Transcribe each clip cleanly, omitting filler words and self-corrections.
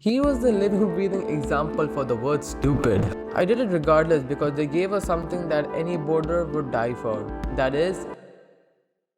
He was the living, breathing example for the word stupid. I did it regardless because they gave us something that any boarder would die for. That is,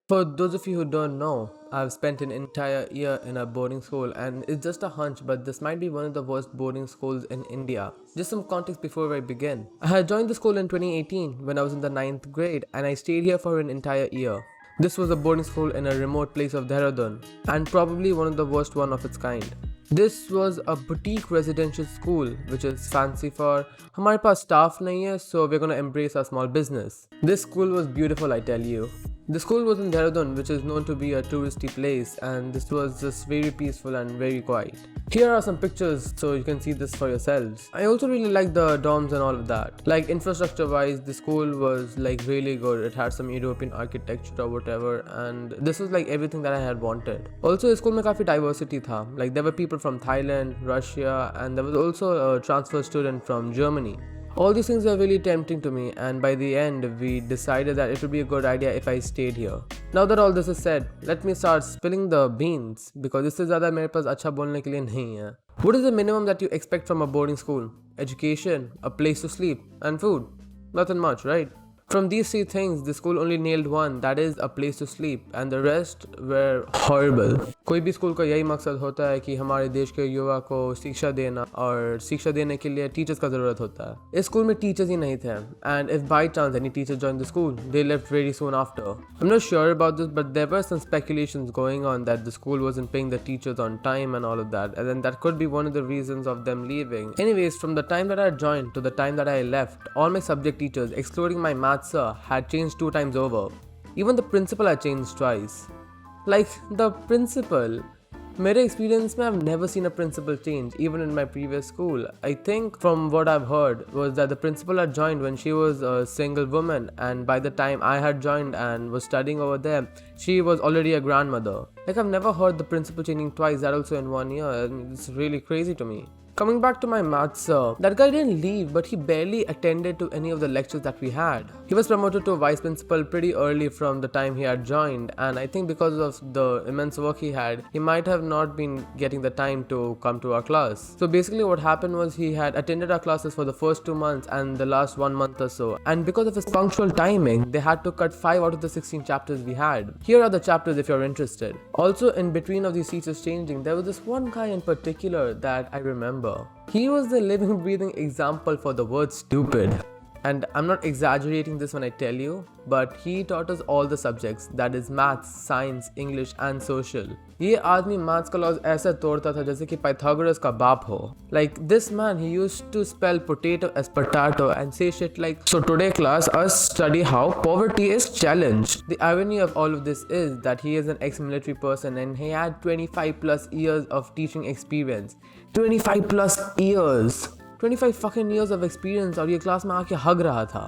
for those of you who don't know, I've spent an entire year in a boarding school, and it's just a hunch, but this might be one of the worst boarding schools in India. Just some context before I begin. I had joined the school in 2018 when I was in the 9th grade, and I stayed here for an entire year. This was a boarding school in a remote place of Dehradun, and probably one of the worst one of its kind. This was a boutique residential school, which is fancy for हमारे पास staff नहीं है, so we're gonna embrace our small business. This school was beautiful, I tell you. The school was in Dehradun, which is known to be a touristy place, and this was just very peaceful and very quiet. Here are some pictures so you can see this for yourselves. I also really like the dorms and all of that. Like infrastructure wise, the school was like really good. It had some European architecture or whatever, and this was like everything that I had wanted. Also, the school में काफी diversity था. Like there were people from Thailand, Russia, and there was also a transfer student from Germany. All these things were really tempting to me, and by the end, we decided that it would be a good idea if I stayed here. Now that all this is said, let me start spilling the beans because इससे ज़्यादा मेरे पास अच्छा बोलने के लिए नहीं है. What is the minimum that you expect from a boarding school? Education, a place to sleep, and food. Nothing much, right? From these three things, the school only nailed one, that is a place to sleep, and the rest were horrible. कोई भी school का यही मकसद होता है कि हमारे देश के युवा को शिक्षा देना, और शिक्षा देने के लिए टीचर्स का ज़रूरत होता है. इस स्कूल में टीचर्स ही नहीं थे, and if by chance any teachers joined the school, they left very soon after. I'm not sure about this, but there were some speculations going on that the school wasn't paying the teachers on time and all of that, and then that could be one of the reasons of them leaving. Anyways, from the time that I joined to the time that I left, all my subject teachers, excluding my math sir, had changed 2 times over. Even the principal had changed twice. Like, the principal. मेरे experience में I've never seen a principal change, even in my previous school. I think from what I've heard was that the principal had joined when she was a single woman, and by the time I had joined and was studying over there, she was already a grandmother. Like, I've never heard the principal changing twice, that also in 1 year. I mean, it's really crazy to me. Coming back to my maths sir, that guy didn't leave, but he barely attended to any of the lectures that we had. He was promoted to vice principal pretty early from the time he had joined, and I think because of the immense work he had, he might have not been getting the time to come to our class. So basically what happened was he had attended our classes for the first 2 months and the last 1 month or so, and because of his punctual timing, they had to cut 5 out of the 16 chapters we had. Here are the chapters if you're interested. Also, in between of these teachers changing, there was this one guy in particular that I remember. He was the living, breathing example for the word stupid. And I'm not exaggerating this when I tell you, but he taught us all the subjects, that is maths, science, English and social. ये आदमी maths का laws ऐसा तोड़ता था जैसे कि Pythagoras का बाप हो. Like this man, he used to spell potato as potato and say shit like, so today class us study how poverty is challenged. The irony of all of this is that he is an ex-military person and he had 25 plus years of teaching experience. 25 plus years. 25 fucking years of experience और ये class में आके हग रहा था.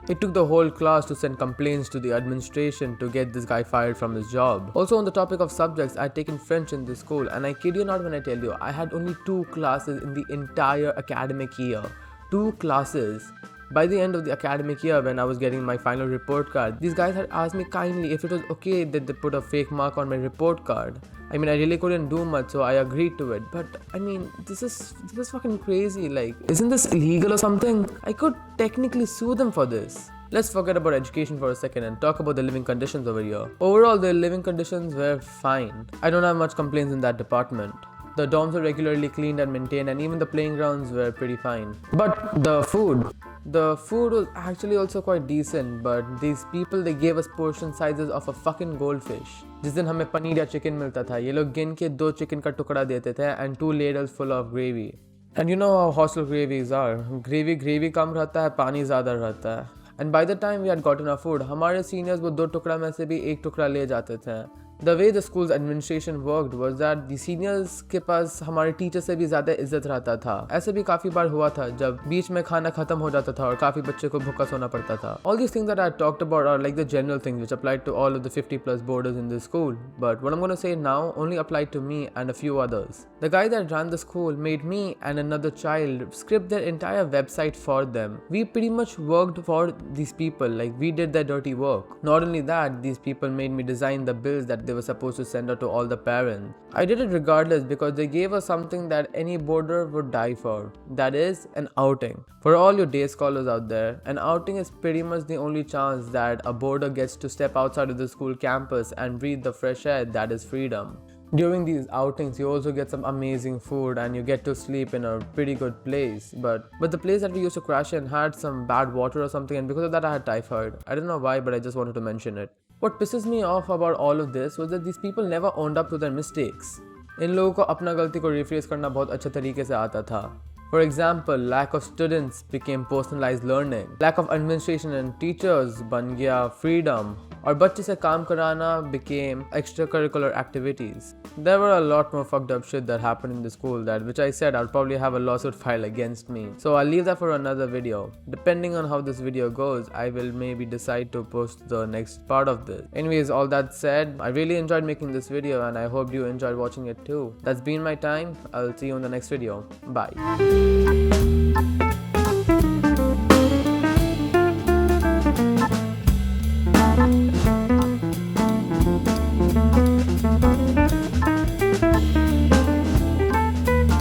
It took the whole class to send complaints to the administration to get this guy fired from his job. Also, on the topic of subjects, I had taken French in this school, and I kid you not when I tell you, I had only 2 classes in the entire academic year. 2 classes. By the end of the academic year, when I was getting my final report card, these guys had asked me kindly if it was okay that they put a fake mark on my report card. I mean, I really couldn't do much, so I agreed to it. But I mean, this is fucking crazy. Like, isn't this illegal or something? I could technically sue them for this. Let's forget about education for a second and talk about the living conditions over here. Overall, the living conditions were fine. I don't have much complaints in that department. The dorms were regularly cleaned and maintained, and even the playing grounds were pretty fine. But the food was actually also quite decent, but these people, they gave us portion sizes of a fucking goldfish. जिस दिन हमें पनीर या chicken मिलता था, ये लोग गिन के 2 चिकन का टुकड़ा देते थे and 2 ladles full of gravy. And you know how hostel gravies are. Gravy कम रहता है, पानी ज़्यादा रहता है. And by the time we had gotten our food, हमारे seniors वो 2 टुकड़ा में से भी 1 टुकड़ा ले जाते थे. The way the school's administration worked was that the seniors के पास हमारे टीचर से भी ज़्यादा इज्जत रहता था. ऐसे भी काफ़ी बार हुआ था जब बीच में खाना ख़त्म हो जाता था और काफ़ी बच्चे को भूखा सोना पड़ता था. All these things that I talked about are like the general things which applied to all of the 50 plus boarders in this school. But what I'm going to say now only applied to me and a few others. The guy that ran the school made me and another child script their entire website for them. We pretty much worked for these people, like we did their dirty work. Not only that, these people made me design the bills that they were supposed to send out to all the parents. I did it regardless because they gave us something that any boarder would die for. That is, an outing. For all you day scholars out there, an outing is pretty much the only chance that a boarder gets to step outside of the school campus and breathe the fresh air that is freedom. During these outings, you also get some amazing food and you get to sleep in a pretty good place. But the place that we used to crash in had some bad water or something, and because of that I had typhoid. I don't know why, but I just wanted to mention it. What pisses me off about all of this was that these people never owned up to their mistakes. इन लोगों को अपना गलती को refresh करना बहुत अच्छे तरीके से आता था. For example, lack of students became personalized learning. Lack of administration and teachers बन गया freedom. और बच्चे से काम कराना became extracurricular activities. There were a lot more fucked up shit that happened in the school that, which I said, I'll probably have a lawsuit filed against me. So I'll leave that for another video. Depending on how this video goes, I will maybe decide to post the next part of this. Anyways, all that said, I really enjoyed making this video and I hope you enjoyed watching it too. That's been my time. I'll see you in the next video. Bye.